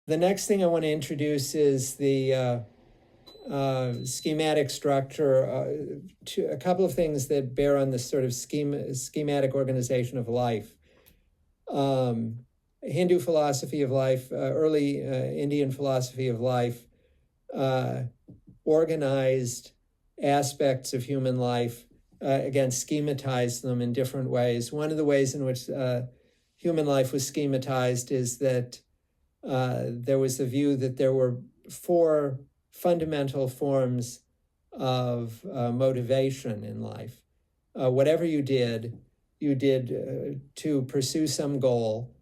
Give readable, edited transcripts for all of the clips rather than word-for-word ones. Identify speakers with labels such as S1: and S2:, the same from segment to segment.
S1: The next thing I want to introduce is the schematic structure, a couple of things that bear on this sort of schematic organization of life. Hindu philosophy of life, early Indian philosophy of life, organized aspects of human life, again, schematized them in different ways. One of the ways in which human life was schematized is that there was the view that there were four fundamental forms of motivation in life. Whatever you did to pursue some goal.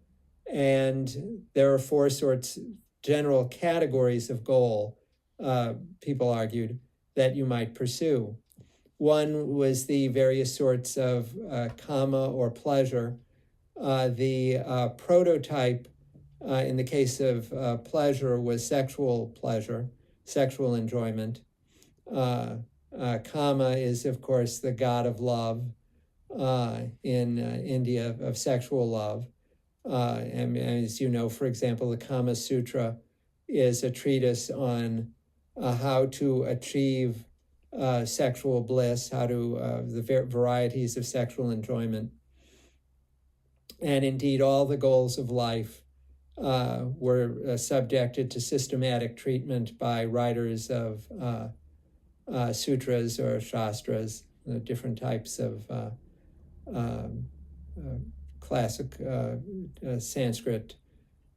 S1: And there are four sorts, general categories of goal, people argued, that you might pursue. One was the various sorts of kama or pleasure. The prototype in the case of pleasure was sexual pleasure, sexual enjoyment. Kama is, of course, the god of love in India, of sexual love. And as you know, for example, the Kama Sutra is a treatise on how to achieve sexual bliss, how to the varieties of sexual enjoyment. And indeed, all the goals of life were subjected to systematic treatment by writers of sutras or shastras, different types of classic Sanskrit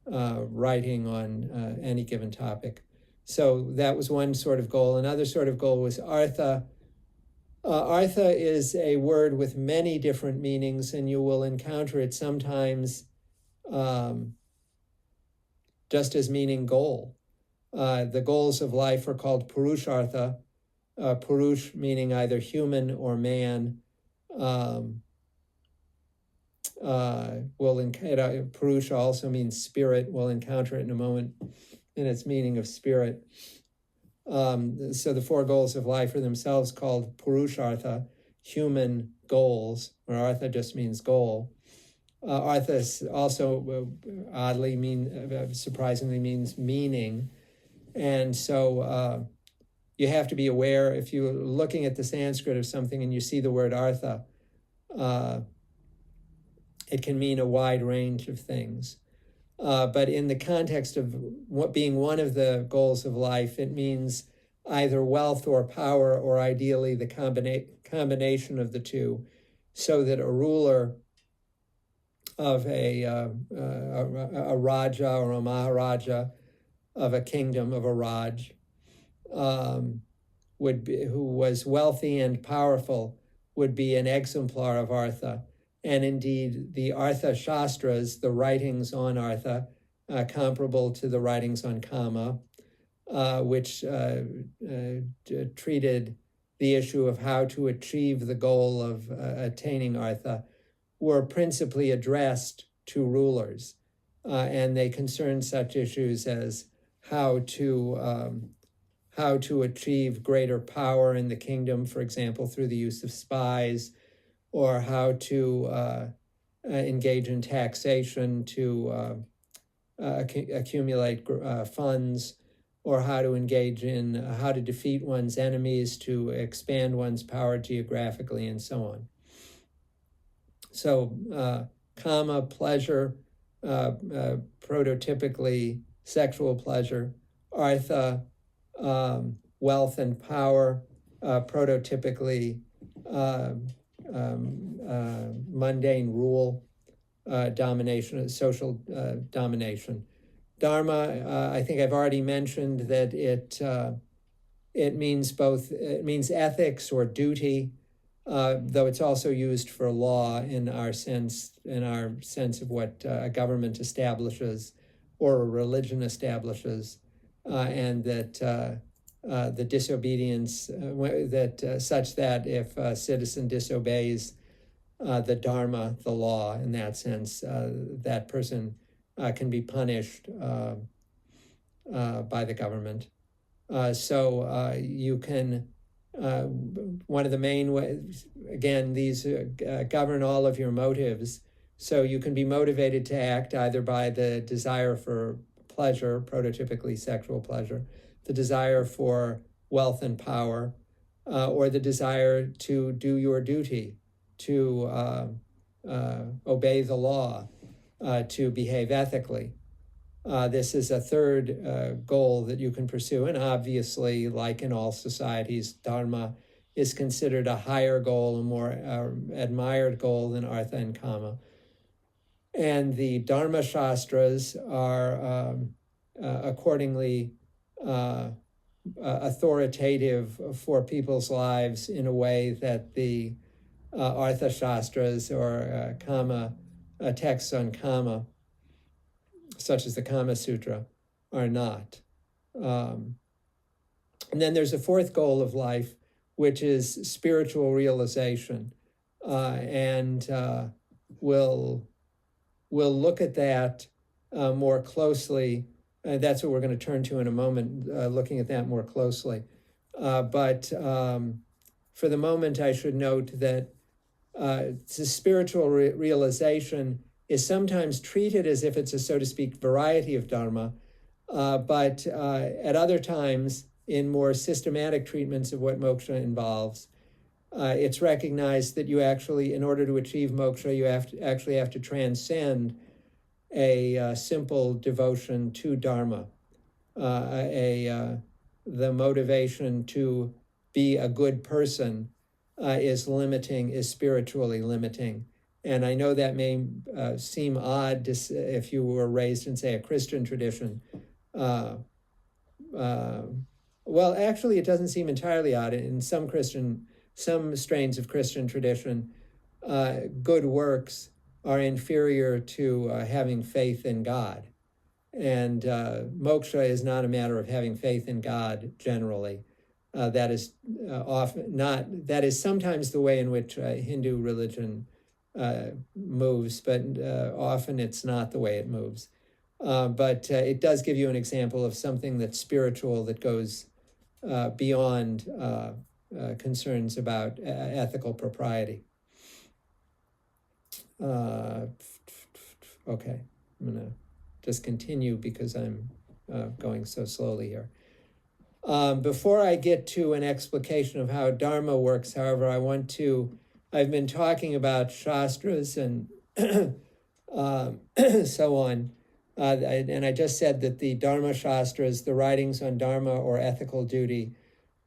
S1: writing on any given topic. So that was one sort of goal. Another sort of goal was artha. Artha is a word with many different meanings, and you will encounter it sometimes just as meaning goal. The goals of life are called purushartha. Purush meaning either human or man. Purusha also means spirit. We'll encounter it in a moment in its meaning of spirit. So the four goals of life are themselves called purushartha, human goals, or artha just means goal. Artha also surprisingly means meaning. And so you have to be aware, if you're looking at the Sanskrit of something and you see the word artha, it can mean a wide range of things. But in the context of what being one of the goals of life, it means either wealth or power, or ideally the combination of the two, so that a ruler of a raja or a maharaja of a kingdom, of a raj, who was wealthy and powerful, would be an exemplar of artha. And indeed, the Artha Shastras, the writings on Artha, comparable to the writings on Kama, which treated the issue of how to achieve the goal of attaining Artha, were principally addressed to rulers. And they concerned such issues as how to achieve greater power in the kingdom, for example, through the use of spies, or how to engage in taxation to accumulate funds, or how to engage in how to defeat one's enemies, to expand one's power geographically, and so on. So kama, pleasure, prototypically sexual pleasure. Artha, wealth and power, prototypically mundane rule, domination, social domination. Dharma, I think I've already mentioned that it means ethics or duty, though it's also used for law in our sense of what a government establishes or a religion establishes, and that the disobedience, such that if a citizen disobeys the dharma, the law, in that sense, that person can be punished by the government. So you can, one of the main ways, again, these govern all of your motives. So you can be motivated to act either by the desire for pleasure, prototypically sexual pleasure, the desire for wealth and power, or the desire to do your duty, to obey the law, to behave ethically. This is a third goal that you can pursue. And obviously, like in all societies, dharma is considered a higher goal, a more admired goal than artha and kama. And the Dharma Shastras are accordingly authoritative for people's lives in a way that the Artha Shastras or Kama texts on Kama, such as the Kama Sutra, are not. And then there's a fourth goal of life, which is spiritual realization. And we'll look at that more closely. That's what we're going to turn to in a moment, looking at that more closely. But for the moment, I should note that the spiritual realization is sometimes treated as if it's a, so to speak, variety of dharma, but at other times, in more systematic treatments of what moksha involves, it's recognized that you actually, in order to achieve moksha, you actually have to transcend a simple devotion to dharma, the motivation to be a good person is spiritually limiting. And I know that may seem odd if you were raised in, say, a Christian tradition. Well, actually, it doesn't seem entirely odd. In some strains of Christian tradition, good works are inferior to having faith in God. And moksha is not a matter of having faith in God generally. That is that is sometimes the way in which Hindu religion moves, but often it's not the way it moves. But it does give you an example of something that's spiritual that goes beyond concerns about ethical propriety. Okay, I'm going to just continue because I'm going so slowly here. Before I get to an explication of how Dharma works, however, I've been talking about Shastras and so on, and I just said that the Dharma Shastras, the writings on Dharma or ethical duty,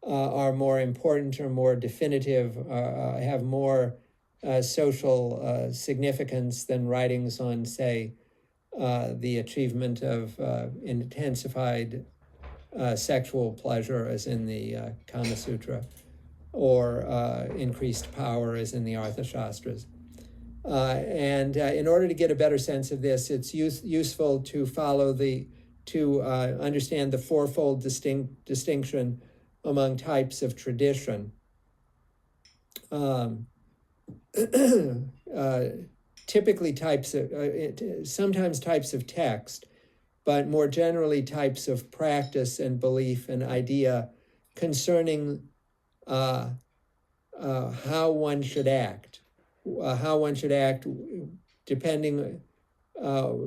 S1: are more important or more definitive, have more social significance than writings on, say, the achievement of intensified sexual pleasure, as in the Kama Sutra, or increased power, as in the Artha Shastras. And in order to get a better sense of this, it's useful to understand the fourfold distinction among types of tradition. Typically sometimes types of text, but more generally types of practice and belief and idea concerning how one should act. How one should act, depending, how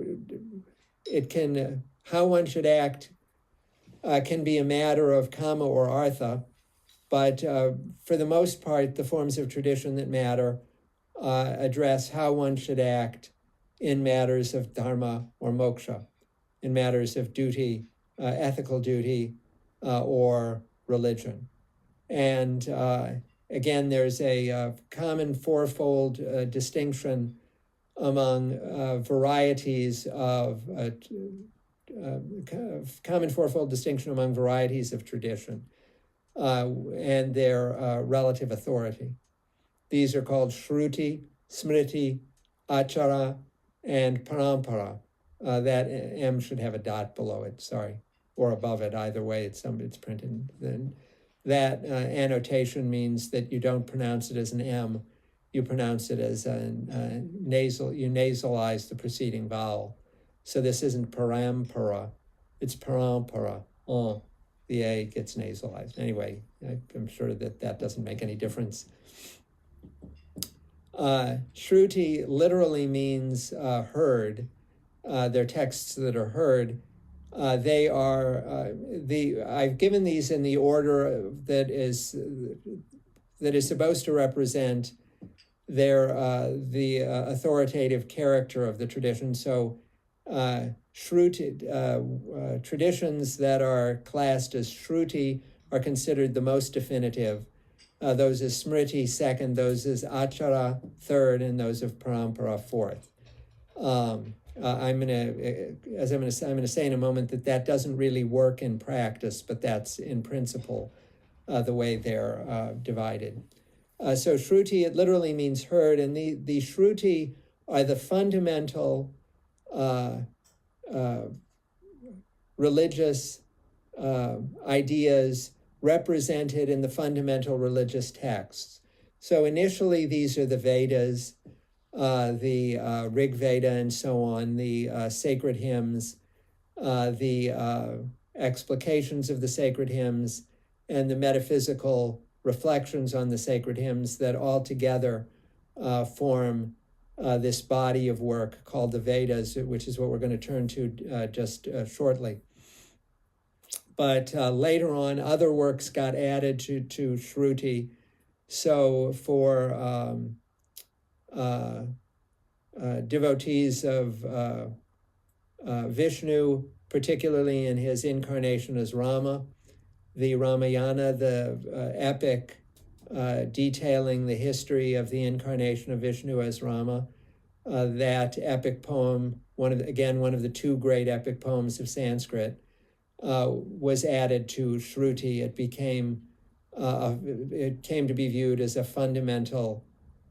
S1: one should act can be a matter of kama or artha, but for the most part, the forms of tradition that matter address how one should act in matters of dharma or moksha, in matters of duty, ethical duty, or religion. And again, there's a common fourfold distinction among varieties of tradition and their relative authority. These are called shruti, smriti, achara, and parampara. That M should have a dot below it, sorry, or above it, either way, it's printed. Then that annotation means that you don't pronounce it as an M, you pronounce it as a nasal, you nasalize the preceding vowel. So this isn't parampara, it's parampara. The A gets nasalized. Anyway, I'm sure that doesn't make any difference. Shruti literally means heard. They're texts that are heard. They are I've given these in the order that is supposed to represent the authoritative character of the tradition. So traditions that are classed as Shruti are considered the most definitive. Those as Smriti second, those as Achara third, and those of Parampara fourth. I'm going to say in a moment that doesn't really work in practice, but that's in principle the way they're divided. So Shruti, it literally means heard, and the Shruti are the fundamental religious ideas represented in the fundamental religious texts. So initially, these are the Vedas, the Rig Veda and so on, the sacred hymns, the explications of the sacred hymns, and the metaphysical reflections on the sacred hymns that all together form this body of work called the Vedas, which is what we're going to turn to just shortly. But later on, other works got added to Shruti. So for devotees of Vishnu, particularly in his incarnation as Rama, the Ramayana, the epic detailing the history of the incarnation of Vishnu as Rama, that epic poem, one of the two great epic poems of Sanskrit, was added to Shruti. It came to be viewed as a fundamental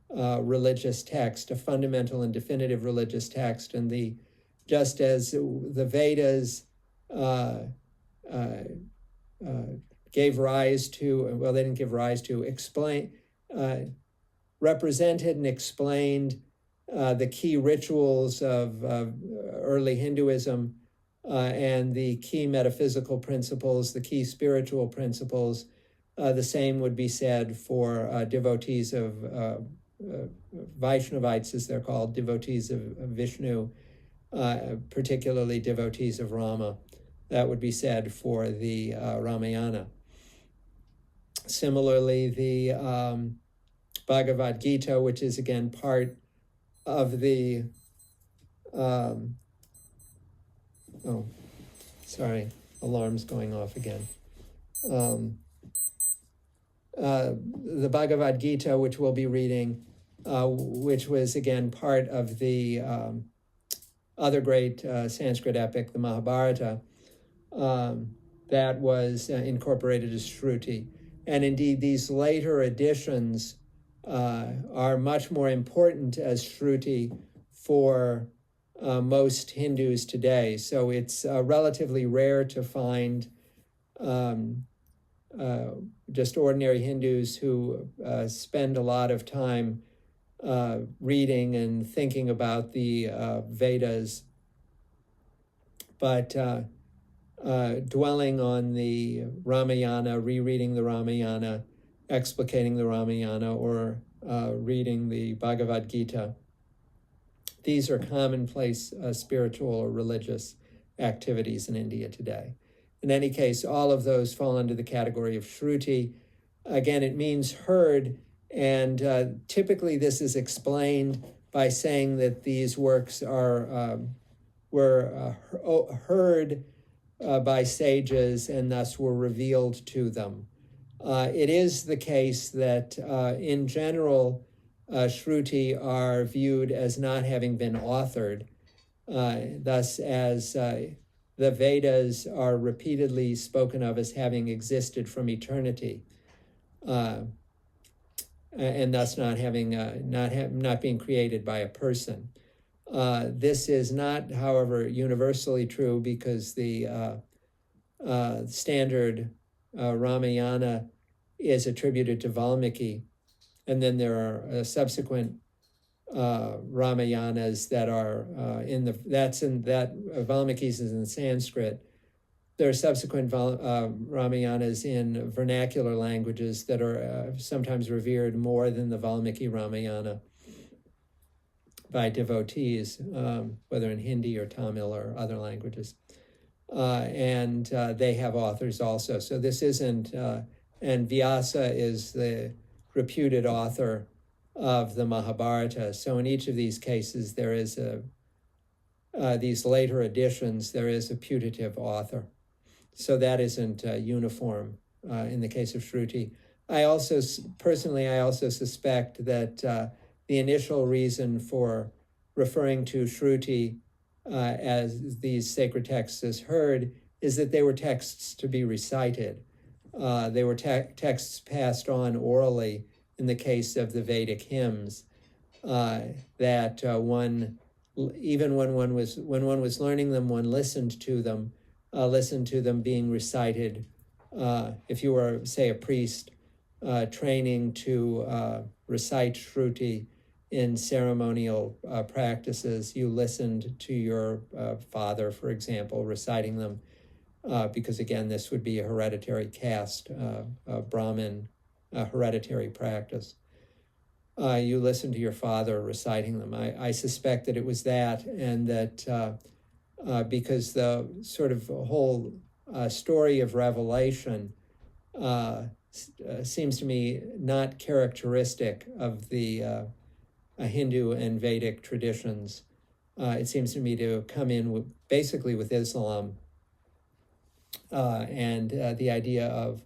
S1: religious text, a fundamental and definitive religious text, and just as the Vedas gave rise to, well, they didn't give rise to, represented and explained the key rituals of early Hinduism and the key metaphysical principles, the key spiritual principles. The same would be said for devotees of Vaishnavites, as they're called, devotees of Vishnu, particularly devotees of Rama. That would be said for the Ramayana. Similarly, the Bhagavad Gita, which is again part of the alarm's going off again. The Bhagavad Gita, which we'll be reading, which was again part of the other great Sanskrit epic, the Mahabharata, that was incorporated as Shruti. And indeed, these later editions are much more important as Shruti for most Hindus today. So it's relatively rare to find just ordinary Hindus who spend a lot of time reading and thinking about the Vedas, but dwelling on the Ramayana, rereading the Ramayana, explicating the Ramayana, or reading the Bhagavad Gita. These are commonplace spiritual or religious activities in India today. In any case, all of those fall under the category of Shruti. Again, it means heard, and typically this is explained by saying that these works were heard by sages and thus were revealed to them. It is the case that in general, Shruti are viewed as not having been authored, thus as the Vedas are repeatedly spoken of as having existed from eternity, and thus not being created by a person. This is not, however, universally true, because the standard Ramayana is attributed to Valmiki, and then there are subsequent Ramayanas that are Valmiki's is in Sanskrit. There are subsequent Ramayanas in vernacular languages that are sometimes revered more than the Valmiki Ramayana by devotees, whether in Hindi or Tamil or other languages. and they have authors also. So this isn't, and Vyasa is the reputed author of the Mahabharata. So in each of these cases, there is these later editions, there is a putative author. So that isn't uniform in the case of Shruti. I also suspect that the initial reason for referring to Shruti as these sacred texts as heard is that they were texts to be recited. They were texts passed on orally in the case of the Vedic hymns, that one, even when one was learning them, one listened to them being recited. If you were, say, a priest training to recite Shruti in ceremonial practices, you listened to your father, for example, reciting them, because again, this would be a hereditary caste, Brahmin hereditary practice. You listened to your father reciting them. I suspect that it was that, and that because the sort of whole story of Revelation seems to me not characteristic of the Hindu and Vedic traditions. It seems to me to come in basically with Islam and the idea of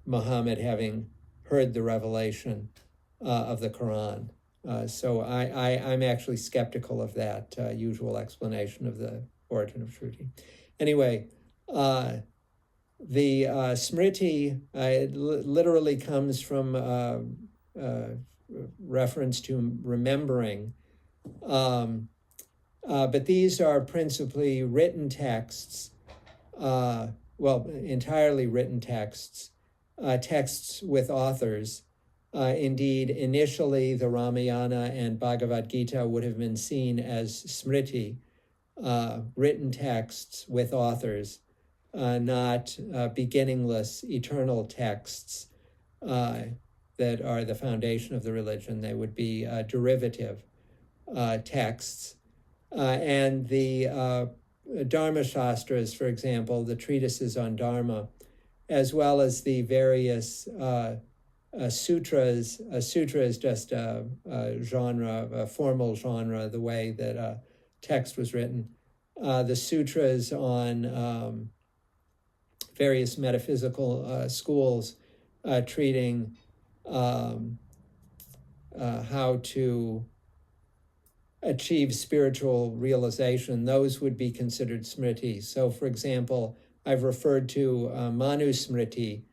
S1: Muhammad having heard the revelation of the Quran. So I'm actually skeptical of that usual explanation of the origin of Shruti. Anyway, the Smriti literally comes from reference to remembering, but these are principally written texts, entirely written texts, texts with authors. Indeed, initially the Ramayana and Bhagavad Gita would have been seen as Smriti, written texts with authors, not beginningless, eternal texts that are the foundation of the religion. They would be derivative texts. And the Dharma Shastras, for example, the treatises on Dharma, as well as the various sutras. A sutra is just a genre, a formal genre, the way that a text was written. The sutras on various metaphysical schools treating how to achieve spiritual realization, those would be considered smriti. So, for example, I've referred to Manu Smriti,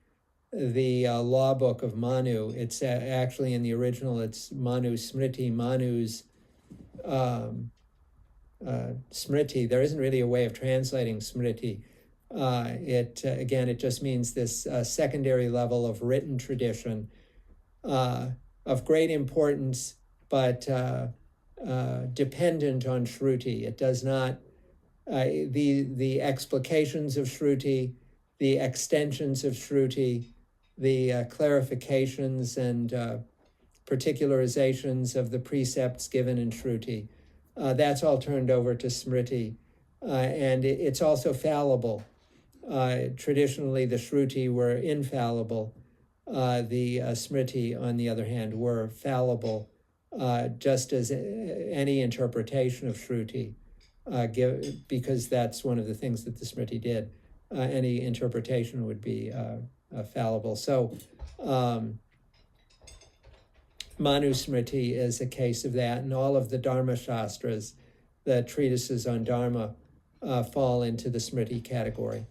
S1: the law book of Manu. It's actually in the original, it's Manu Smriti, Manu's Smriti. There isn't really a way of translating Smriti. Again, it just means this secondary level of written tradition of great importance, but dependent on Shruti. It does not, the explications of Shruti, the extensions of Shruti, the clarifications and particularizations of the precepts given in Shruti, that's all turned over to Smriti. And it's also fallible. Traditionally, the Shruti were infallible. The Smriti, on the other hand, were fallible, just as any interpretation of Shruti, because that's one of the things that the Smriti did. Any interpretation would be fallible. So Manu Smriti is a case of that, and all of the Dharma Shastras, the treatises on Dharma, fall into the Smriti category.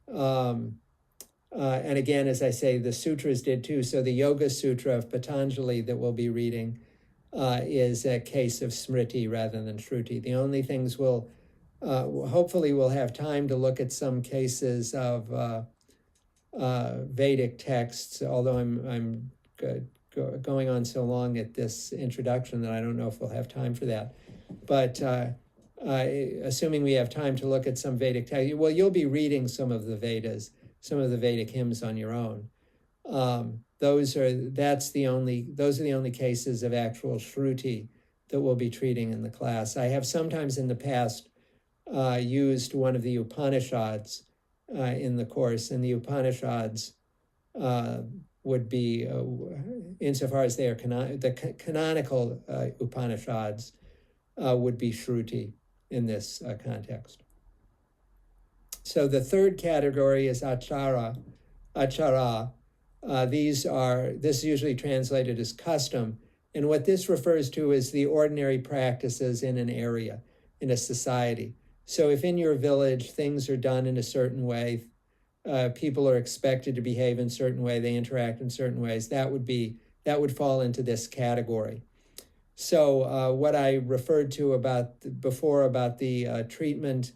S1: And again, as I say, the sutras did too. So the Yoga Sutra of Patanjali that we'll be reading is a case of Smriti rather than Shruti. The only things hopefully we'll have time to look at some cases of Vedic texts, although I'm going on so long at this introduction that I don't know if we'll have time for that. But assuming we have time to look at some Vedic texts, well, you'll be reading some of the Vedas, some of the Vedic hymns on your own. Those are the only cases of actual Shruti that we'll be treating in the class. I have sometimes in the past used one of the Upanishads in the course, and the Upanishads would be, insofar as they are the canonical Upanishads, would be Shruti in this context. So the third category is achara. This is usually translated as custom. And what this refers to is the ordinary practices in an area, in a society. So if in your village things are done in a certain way, people are expected to behave in a certain way, they interact in certain ways, that would fall into this category. So what I referred to before about the treatment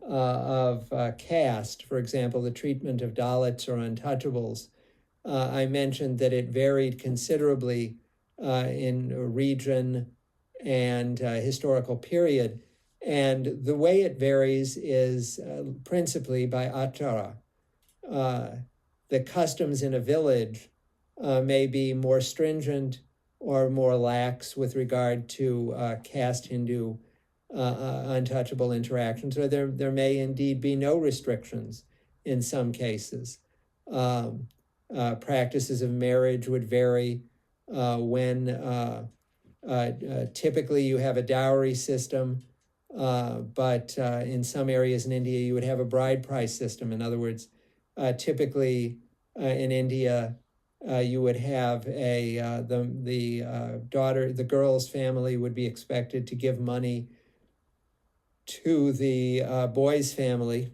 S1: of caste, for example, the treatment of Dalits or untouchables, I mentioned that it varied considerably in region and historical period. And the way it varies is principally by achara. The customs in a village may be more stringent or more lax with regard to caste Hindu untouchable interactions, or there may indeed be no restrictions in some cases. Practices of marriage would vary when typically you have a dowry system, but in some areas in India you would have a bride price system. In other words, typically in India you would have the girl's family would be expected to give money to the boy's family,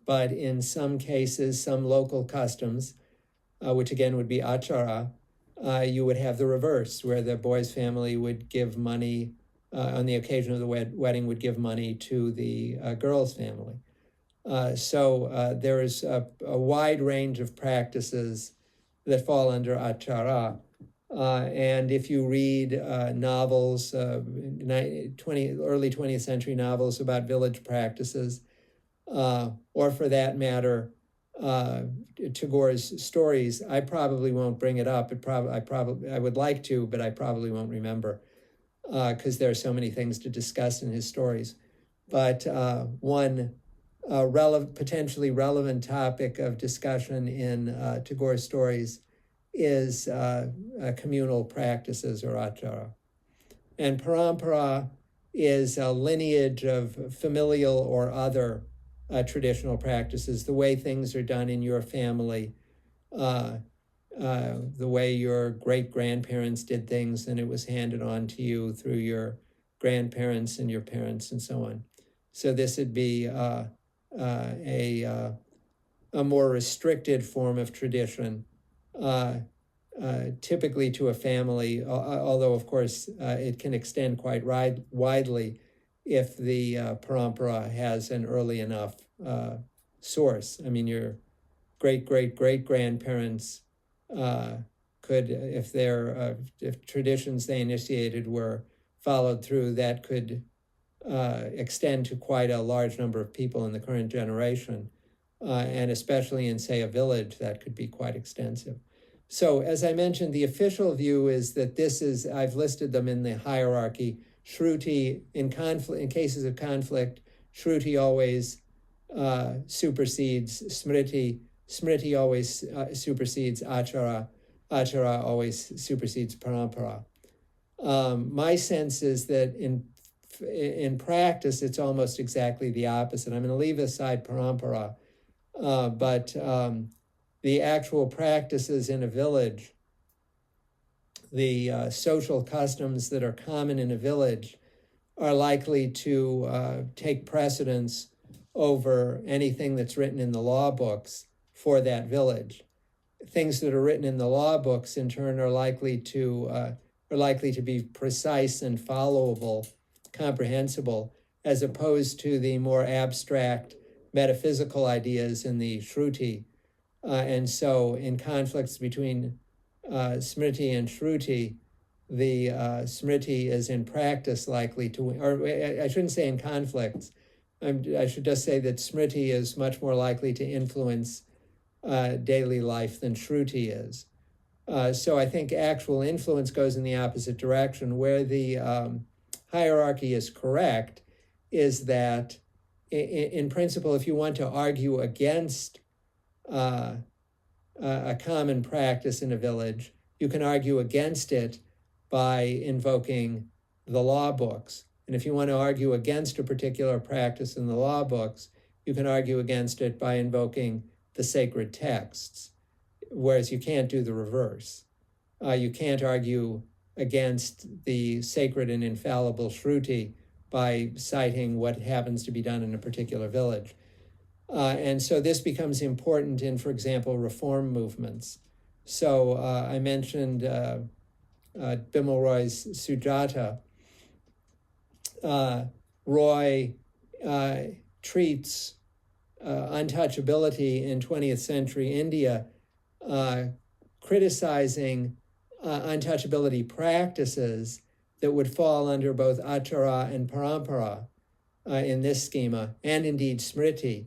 S1: but in some cases, some local customs, which again would be achara, you would have the reverse, where the boy's family would give money, on the occasion of the wedding, would give money to the girl's family. So there is a wide range of practices that fall under achara. And if you read novels, early 20th century novels about village practices, or for that matter, Tagore's stories, I probably won't bring it up. I would like to, but I probably won't remember because there are so many things to discuss in his stories. But one potentially relevant topic of discussion in Tagore's stories is communal practices, or achara. And parampara is a lineage of familial or other traditional practices, the way things are done in your family, the way your great-grandparents did things, and it was handed on to you through your grandparents and your parents and so on. So this would be a more restricted form of tradition, typically to a family, although of course it can extend quite widely if the parampara has an early enough source. I mean, your great-great-great-grandparents could, if traditions they initiated were followed through, that could extend to quite a large number of people in the current generation. And especially in, say, a village, that could be quite extensive. So as I mentioned, the official view is that I've listed them in the hierarchy. Shruti, in cases of conflict, Shruti always supersedes Smriti. Smriti always supersedes Achara. Achara always supersedes Parampara. My sense is that in practice, it's almost exactly the opposite. I'm going to leave aside Parampara, but the actual practices in a village, the social customs that are common in a village, are likely to take precedence over anything that's written in the law books for that village. Things that are written in the law books, in turn, are likely to be precise and followable, comprehensible, as opposed to the more abstract metaphysical ideas in the Shruti. And so in conflicts between Smriti and Shruti, the Smriti is in practice likely to win, or I shouldn't say in conflicts. I should just say that Smriti is much more likely to influence daily life than Shruti is. So I think actual influence goes in the opposite direction. Where the hierarchy is correct is that, in principle, if you want to argue against a common practice in a village, you can argue against it by invoking the law books. And if you want to argue against a particular practice in the law books, you can argue against it by invoking the sacred texts, whereas you can't do the reverse. You can't argue against the sacred and infallible Shruti by citing what happens to be done in a particular village. And so this becomes important in, for example, reform movements. So I mentioned Bimal Roy's Sujata. Roy treats untouchability in 20th century India, criticizing untouchability practices that would fall under both achara and parampara in this schema, and indeed smriti.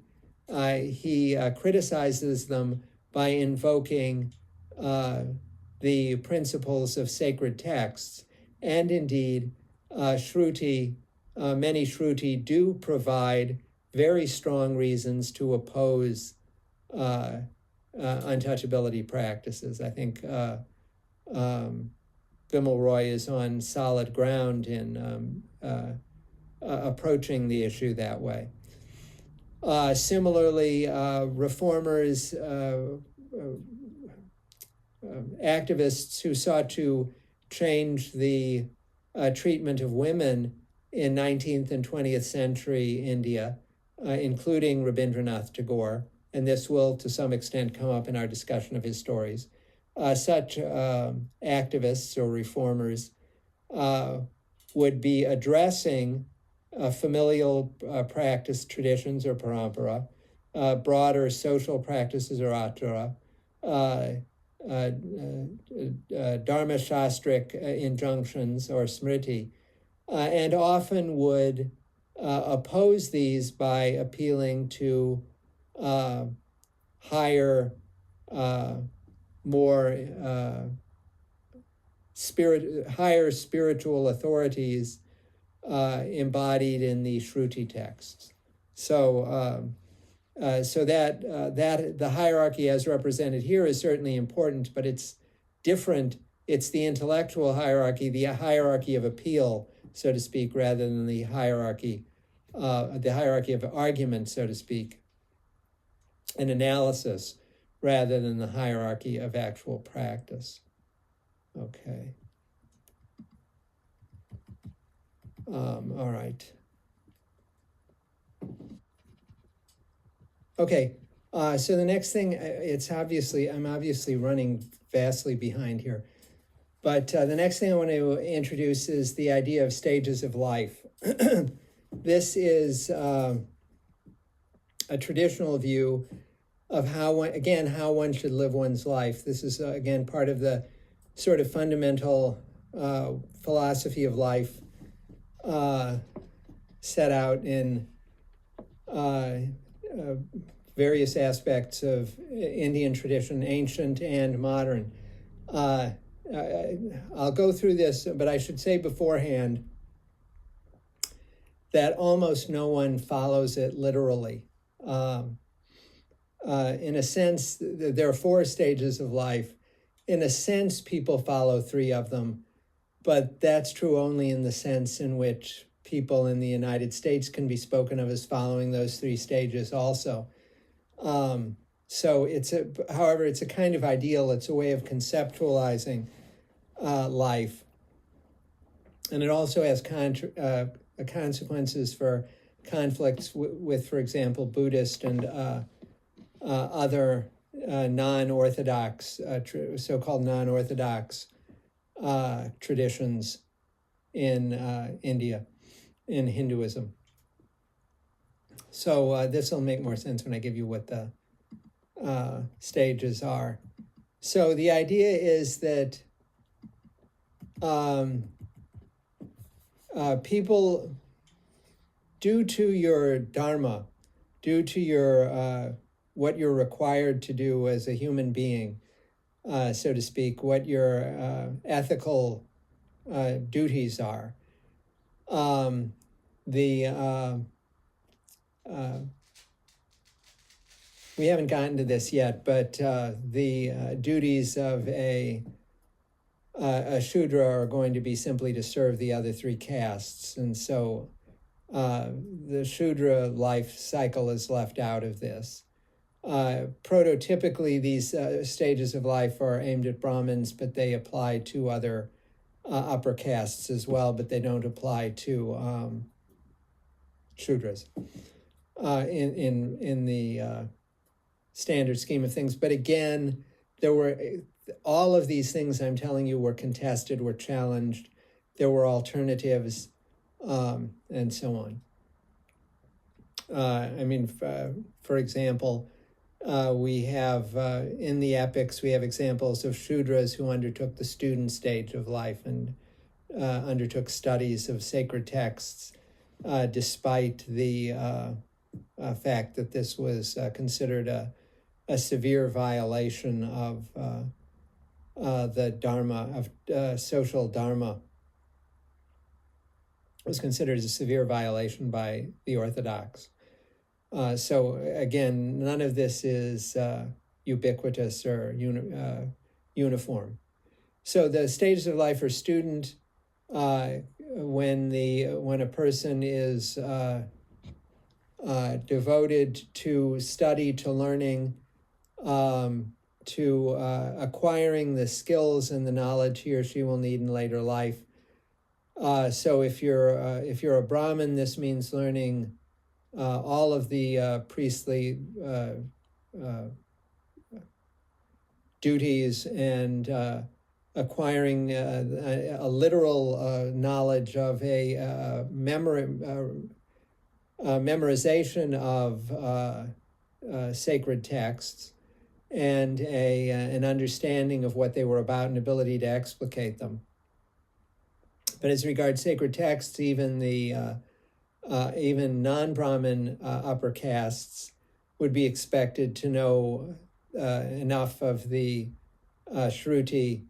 S1: He criticizes them by invoking the principles of sacred texts, and indeed Shruti, many Shruti do provide very strong reasons to oppose untouchability practices. I think Bimal Roy is on solid ground in approaching the issue that way. Similarly, reformers, activists who sought to change the treatment of women in 19th and 20th century India, including Rabindranath Tagore, and this will to some extent come up in our discussion of his stories. Such activists or reformers would be addressing familial practice traditions or parampara, broader social practices or achara, dharma-shastric injunctions or smriti, and often would oppose these by appealing to higher, higher spiritual authorities embodied in the Shruti texts. So that the hierarchy as represented here is certainly important, but it's different. It's the intellectual hierarchy, the hierarchy of appeal, so to speak, rather than the hierarchy of argument, so to speak, and analysis, rather than the hierarchy of actual practice. Okay. All right. Okay, so the next thing, I'm obviously running vastly behind here, but the next thing I want to introduce is the idea of stages of life. This is a traditional view of how one should live one's life. This is, again, part of the sort of fundamental philosophy of life set out in various aspects of Indian tradition, ancient and modern. I'll go through this, but I should say beforehand that almost no one follows it literally. In a sense, there are 4 stages of life. In a sense, people follow 3 of them, but that's true only in the sense in which people in the United States can be spoken of as following those 3 stages also. So however, it's a kind of ideal. It's a way of conceptualizing life. And it also has consequences for conflicts with, for example, Buddhist and other non-Orthodox, so-called non-Orthodox traditions in India, in Hinduism. So this will make more sense when I give you what the stages are. So the idea is that people, due to your dharma, due to your what you're required to do as a human being, so to speak, what your ethical duties are, the we haven't gotten to this yet, but the duties of a Shudra are going to be simply to serve the other three castes. And so the Shudra life cycle is left out of this. Prototypically, these stages of life are aimed at Brahmins, but they apply to other upper castes as well, but they don't apply to Shudras in the standard scheme of things. But again, there were all of these things I'm telling you were contested, were challenged. There were alternatives, and so on. For example, we have in the epics, we have examples of Shudras who undertook the student stage of life and undertook studies of sacred texts, despite the fact that this was considered a severe violation of the Dharma, of social Dharma. It was considered a severe violation by the Orthodox. So again, none of this is ubiquitous or uniform. So the stages of life are student. When a person is devoted to study, to learning, to acquiring the skills and the knowledge he or she will need in later life. So if you're a Brahmin, this means learning all of the priestly duties and acquiring a literal knowledge of a memorization of sacred texts and an understanding of what they were about and ability to explicate them. But as regards sacred texts, even the even non-Brahmin upper castes would be expected to know enough of the Shruti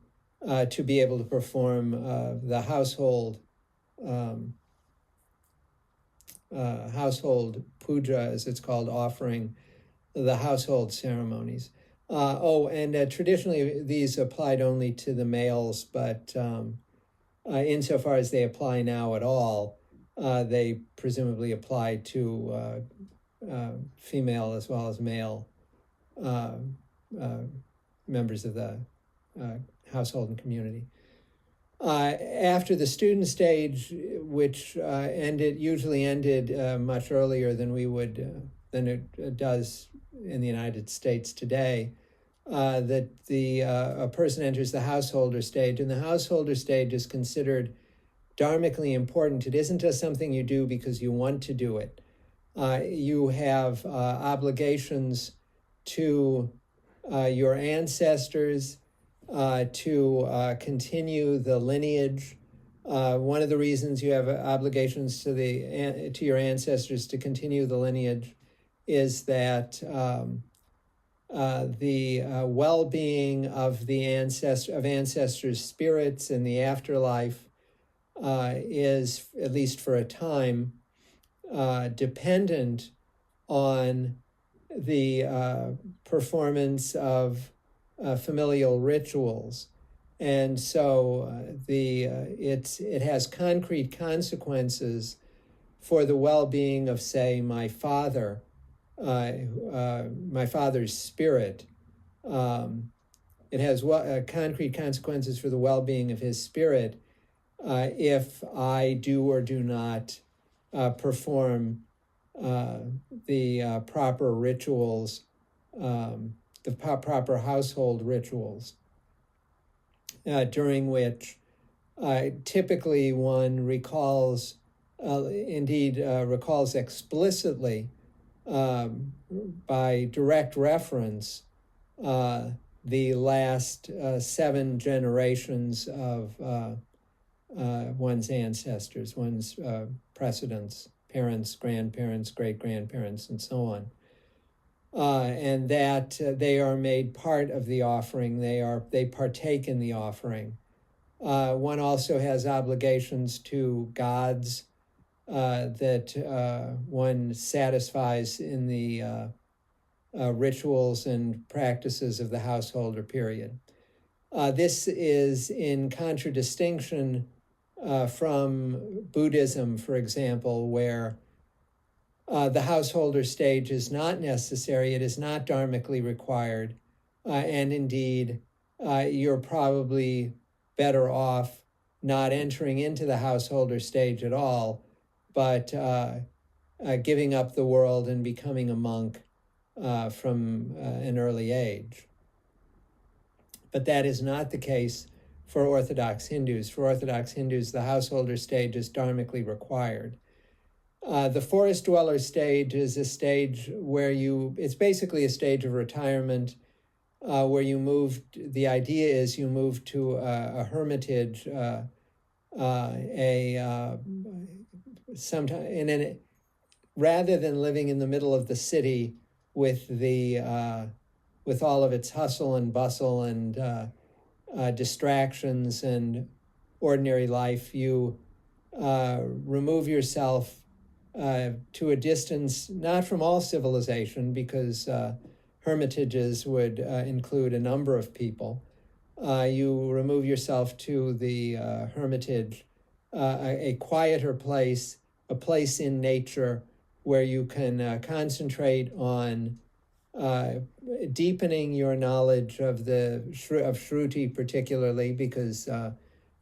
S1: to be able to perform the household puja, as it's called, offering the household ceremonies. Traditionally these applied only to the males, but insofar as they apply now at all, they presumably apply to female as well as male members of the household and community. After the student stage, which usually ended much earlier than than it does in the United States today, that a person enters the householder stage, and the householder stage is considered dharmically important. It isn't just something you do because you want to do it. You have obligations to your ancestors, to continue the lineage. One of the reasons you have obligations to your ancestors to continue the lineage is that the well-being of ancestors' spirits in the afterlife is, at least for a time, dependent on the performance of familial rituals. And so it has concrete consequences for the well-being of, say, my father's spirit. It has concrete consequences for the well-being of his spirit if I do or do not perform the proper rituals, the proper household rituals, during which typically one recalls explicitly by direct reference the last 7 generations of one's ancestors, one's precedents, parents, grandparents, great-grandparents, and so on. And that they are made part of the offering. They partake in the offering. One also has obligations to gods that one satisfies in the rituals and practices of the householder period. This is in contradistinction from Buddhism, for example, where the householder stage is not necessary, it is not dharmically required, and indeed, you're probably better off not entering into the householder stage at all, but giving up the world and becoming a monk from an early age. But that is not the case for Orthodox Hindus. For Orthodox Hindus, the householder stage is dharmically required. The forest dweller stage is a stage where it's basically a stage of retirement where you move, the idea is you move to a hermitage, rather than living in the middle of the city with all of its hustle and bustle and distractions and ordinary life. You remove yourself to a distance, not from all civilization, because hermitages would include a number of people. You remove yourself to the hermitage, a quieter place, a place in nature where you can concentrate on deepening your knowledge of Shruti, particularly because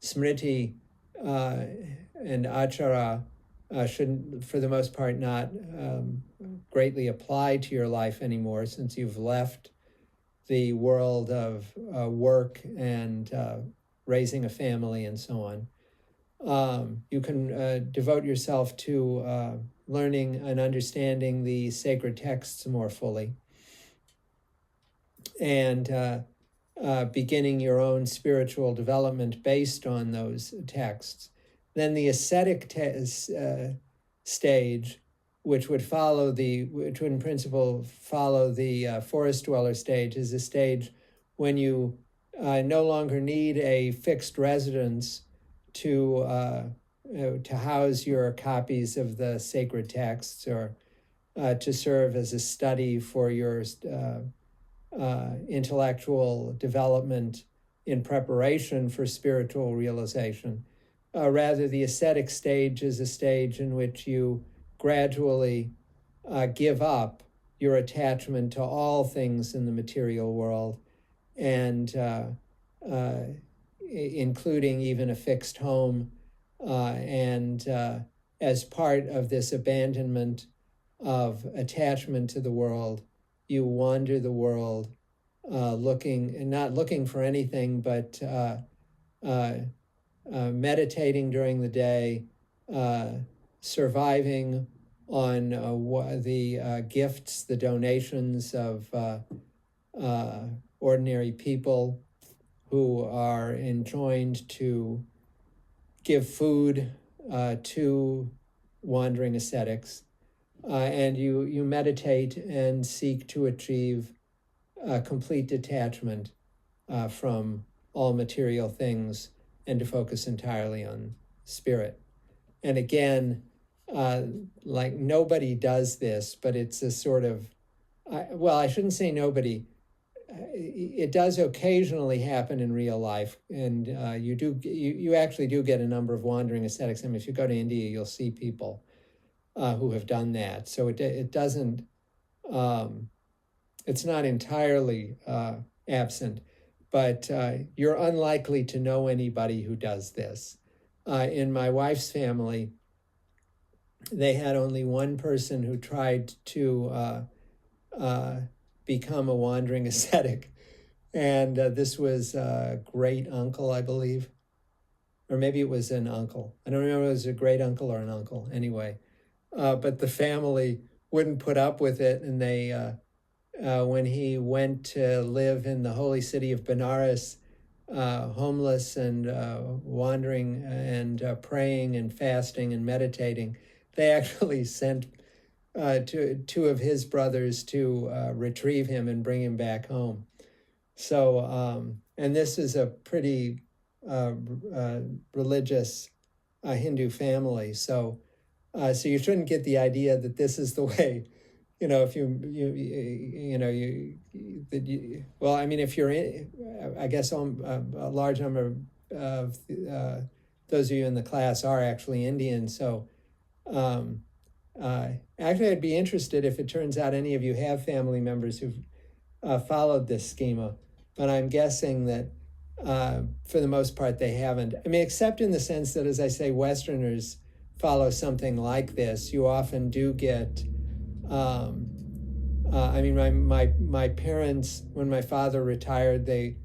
S1: Smriti and Achara should, for the most part, not greatly apply to your life anymore, since you've left the world of work and raising a family and so on. You can devote yourself to learning and understanding the sacred texts more fully, and beginning your own spiritual development based on those texts. Then the ascetic stage, which would in principle follow the forest dweller stage, is a stage when you no longer need a fixed residence to house your copies of the sacred texts, or to serve as a study for your intellectual development in preparation for spiritual realization. Rather, the ascetic stage is a stage in which you gradually give up your attachment to all things in the material world, and including even a fixed home. And as part of this abandonment of attachment to the world, you wander the world not looking for anything, but meditating during the day, surviving on the gifts, the donations of ordinary people who are enjoined to give food to wandering ascetics. And you meditate and seek to achieve complete detachment from all material things, and to focus entirely on spirit. And again, like nobody does this, but it's a sort of, I shouldn't say nobody. It does occasionally happen in real life, and you actually do get a number of wandering ascetics. I mean, if you go to India, you'll see people who have done that. So it doesn't, it's not entirely absent, but you're unlikely to know anybody who does this. In my wife's family, they had only one person who tried to become a wandering ascetic, and this was a great uncle, I believe, or maybe it was an uncle. I don't remember if it was a great uncle or an uncle. Anyway, but the family wouldn't put up with it, and they, when he went to live in the holy city of Benares, homeless and wandering and praying and fasting and meditating, they actually sent two of his brothers to retrieve him and bring him back home. So, and this is a pretty religious Hindu family. So So you shouldn't get the idea that this is the way. If well, I mean, if you're in, I guess a large number of those of you in the class are actually Indian. So um, actually, I'd be interested if it turns out any of you have family members who've followed this schema, but I'm guessing that for the most part they haven't. I mean, except in the sense that, as I say, Westerners follow something like this. You often do get. I mean, my parents, when my father retired, they're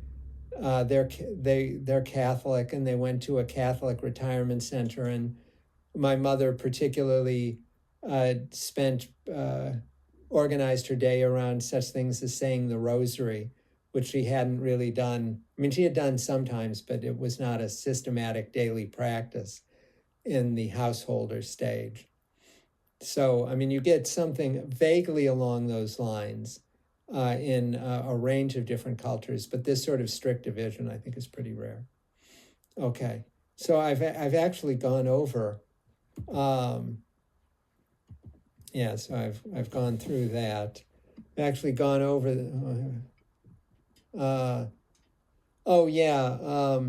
S1: Catholic, and they went to a Catholic retirement center. And my mother particularly organized her day around such things as saying the rosary, which she hadn't really done. I mean, she had done sometimes, but it was not a systematic daily practice in the householder stage. So, I mean, you get something vaguely along those lines in a range of different cultures, but this sort of strict division, I think, is pretty rare. Okay, so I've actually gone over. Yeah, so I've gone through that. I've actually gone over. Oh yeah,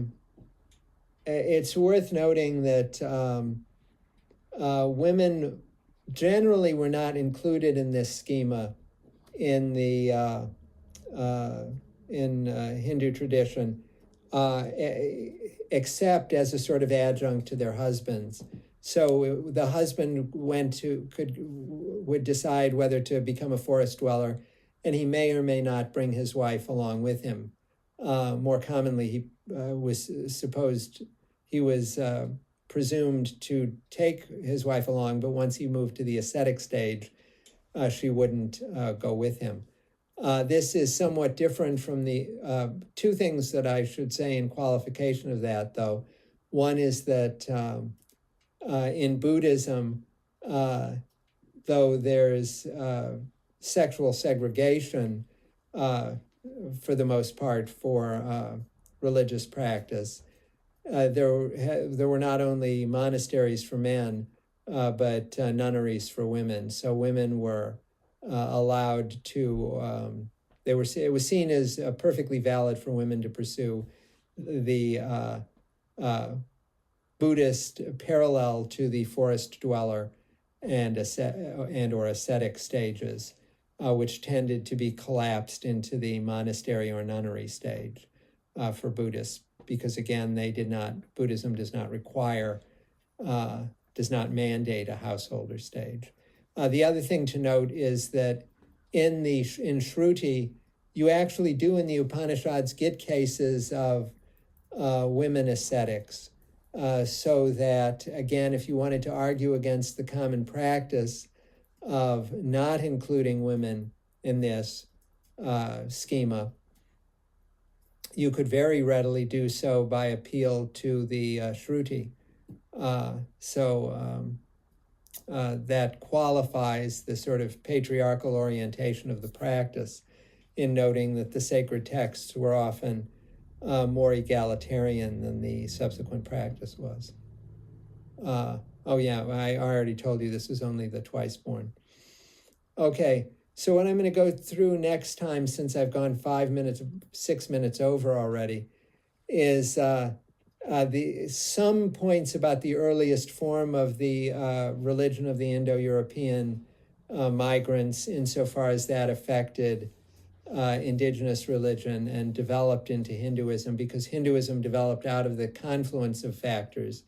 S1: it's worth noting that women generally were not included in this schema in the Hindu tradition, except as a sort of adjunct to their husbands. So the husband would decide whether to become a forest dweller, and he may or may not bring his wife along with him. More commonly, he was presumed to take his wife along, but once he moved to the ascetic stage, she wouldn't go with him. This is somewhat different from the two things that I should say in qualification of that, though. One is that in Buddhism, though there's sexual segregation for the most part for religious practice, there were not only monasteries for men, but nunneries for women. So women were allowed to. It was seen as perfectly valid for women to pursue the Buddhist parallel to the forest dweller and or ascetic stages, which tended to be collapsed into the monastery or nunnery stage for Buddhists. Because again, Buddhism does not require, does not mandate a householder stage. The other thing to note is that in Shruti, you actually do in the Upanishads get cases of women ascetics. So that, again, if you wanted to argue against the common practice of not including women in this schema, you could very readily do so by appeal to the Shruti. That qualifies the sort of patriarchal orientation of the practice in noting that the sacred texts were often more egalitarian than the subsequent practice was. Oh yeah, I already told you this is only the twice born. Okay. So what I'm going to go through next time, since I've gone 6 minutes over already, is some points about the earliest form of the religion of the Indo-European migrants, insofar as that affected indigenous religion and developed into Hinduism, because Hinduism developed out of the confluence of factors,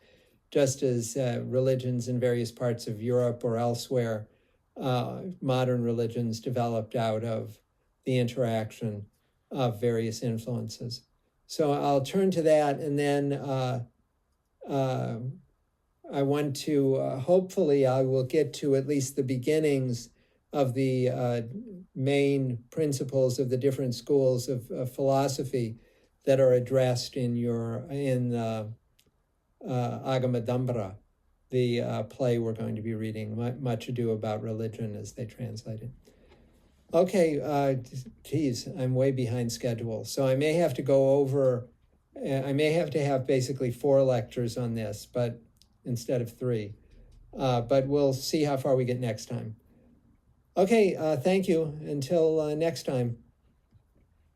S1: just as religions in various parts of Europe or elsewhere, modern religions developed out of the interaction of various influences. So I'll turn to that, and then I want to, hopefully I will get to at least the beginnings of the main principles of the different schools of philosophy that are addressed in Agamadambra, the play we're going to be reading, Much Ado About Religion, as they translate it. Okay, geez, I'm way behind schedule. So I may have to go over, I may have to have basically 4 lectures on this, but instead of 3. but we'll see how far we get next time. Okay, thank you. Until next time.